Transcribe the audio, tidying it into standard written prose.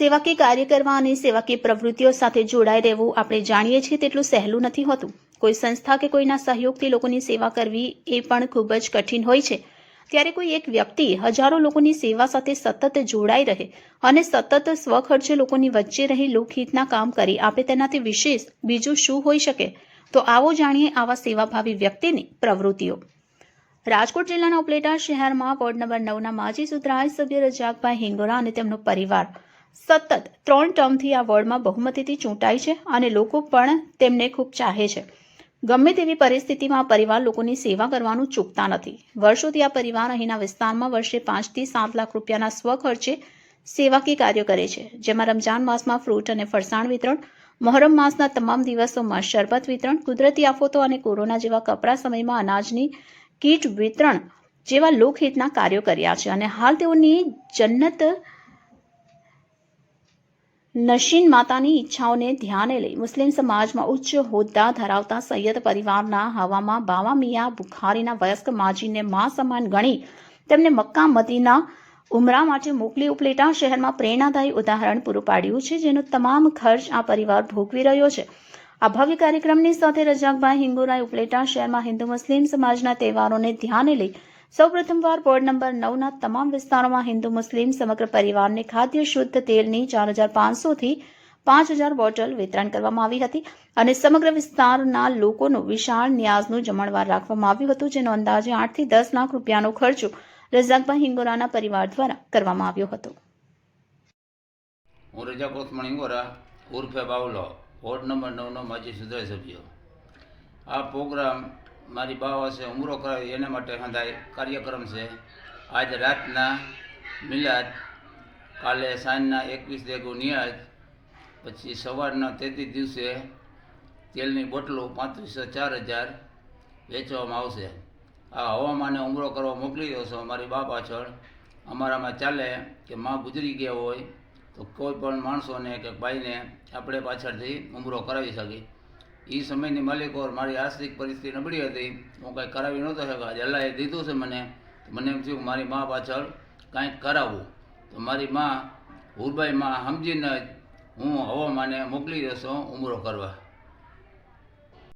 સેવાકીય કાર્ય કરવા અને સેવાકીય પ્રવૃત્તિઓ સાથે જોડાઈ રહેવું આપણે જાણીએ છીએ તેટલું સહેલું નથી હોતું. કોઈ સંસ્થા કે કોઈના સહયોગથી લોકોની સેવા કરવી એ પણ ખૂબ જ કઠિન હોય છે. ત્યારે કોઈ એક વ્યક્તિ હજારો લોકોની સેવા સાથે સતત જોડાઈ રહે અને સતત સ્વખર્ચે લોકોની વચ્ચે રહી લોકહિતના કામ કરી આપે તેનાથી વિશેષ બીજું શું હોઈ શકે? તો આવો જાણીએ આવા સેવાભાવી વ્યક્તિની પ્રવૃત્તિઓ. રાજકોટ જિલ્લાના ઉપલેટા શહેરમાં વોર્ડ નંબર 9ના માજી સુધરાઈ સભ્ય રજાકભાઈ હિંગોરા અને તેમનો પરિવાર સતત 3 ટર્મથી આ વોર્ડમાં બહુમતીથી ચૂંટાય છે અને લોકો પણ તેમને ખૂબ ચાહે છે. ગમે તેવી પરિસ્થિતિમાં આ પરિવાર લોકોની સેવા કરવાનું ચૂકતા નથી. વર્ષોથી આ પરિવાર અહીંના વિસ્તારમાં વર્ષે 5 થી 7 લાખ રૂપિયાના સ્વખર્ચે સેવાકીય કાર્યો કરે છે, જેમાં રમજાન માસમાં ફ્રૂટ અને ફરસાણ વિતરણ, મહોરમ માસના તમામ દિવસોમાં શરબત વિતરણ, કુદરતી આફતો અને કોરોના જેવા કપરા સમયમાં અનાજની કીટ વિતરણ જેવા લોકહિતના કાર્યો કર્યા છે અને હાલ તેઓની જન્નત નશીન માતાની ઈચ્છાઓને ધ્યાને લઈ મુસ્લિમ સમાજમાં ઉચ્ચ હોદ્દા ધરાવતા સૈયદ પરિવારના હવામાં બાવા મિયા બુખારીના વયસ્ક માજીને મા સમાન ગણી તેમને મક્કા મદીના ઉમરા માટે મોકલી ઉપલેટા શહેરમાં પ્રેરણાદાયી ઉદાહરણ પૂરું પાડ્યું છે, જેનો તમામ ખર્ચ આ પરિવાર ભોગવી રહ્યો છે. આ ભવ્ય કાર્યક્રમની સાથે રજાકભાઈ હિંગોરાએ ઉપલેટા શહેરમાં હિન્દુ મુસ્લિમ સમાજના તહેવારોને ધ્યાને લઈ સૌપ્રથમવાર વોર્ડ નંબર 9ના તમામ વિસ્તારોમાં હિન્દુ મુસ્લિમ સમગ્ર પરિવારને ખાદ્ય શુદ્ધ તેલની 4500 થી 5000 બોટલ વિતરણ કરવામાં આવી હતી અને સમગ્ર વિસ્તારના લોકોનું વિશાળ ન્યાઝનું જમણવાર રાખવામાં આવ્યું હતું, જેનો અંદાજે 8 થી 10 લાખ રૂપિયાનો ખર્ચો રજાકભાઈ હિંગોરાના પરિવાર દ્વારા કરવામાં આવ્યો હતો. હું રજાક ઓસ્માન હિંગોરા ઉર્ફે બાવલો, વોર્ડ નંબર 9નો માજી સુધરાઈ સભ્ય. આ પ્રોગ્રામ મારી બા પાસે ઉમરો કરાવી એના માટે હંધાય કાર્યક્રમ છે. આજ રાતના મિલાદ, કાલે સાંજના 21 દેગો નિયાજ, પછી સવારના 33 દિવસે તેલની બોટલો 3504,000 વેચવામાં આવશે. આ હવામાને ઉમરો કરવા મોકલી દો છો મારી બા પાછળ. અમારામાં ચાલે કે માં ગુજરી ગયા હોય તો કોઈ પણ માણસોને કે ભાઈને આપણે પાછળથી ઉમરો કરાવી શકીએ. એ સમયની માલિકો મારી આર્થિક પરિસ્થિતિ નબળી હતી, હું કાંઈ કરાવી નહોતો શક્યો. આજે અલ્લાહે દીધું છે મને એમ થયું મારી મા પાછળ કાંઈક કરાવવું. તો મારી મા હુરબાઈ માં સમજીને હું હવામાને મોકલી દેશો ઉમરો કરવા.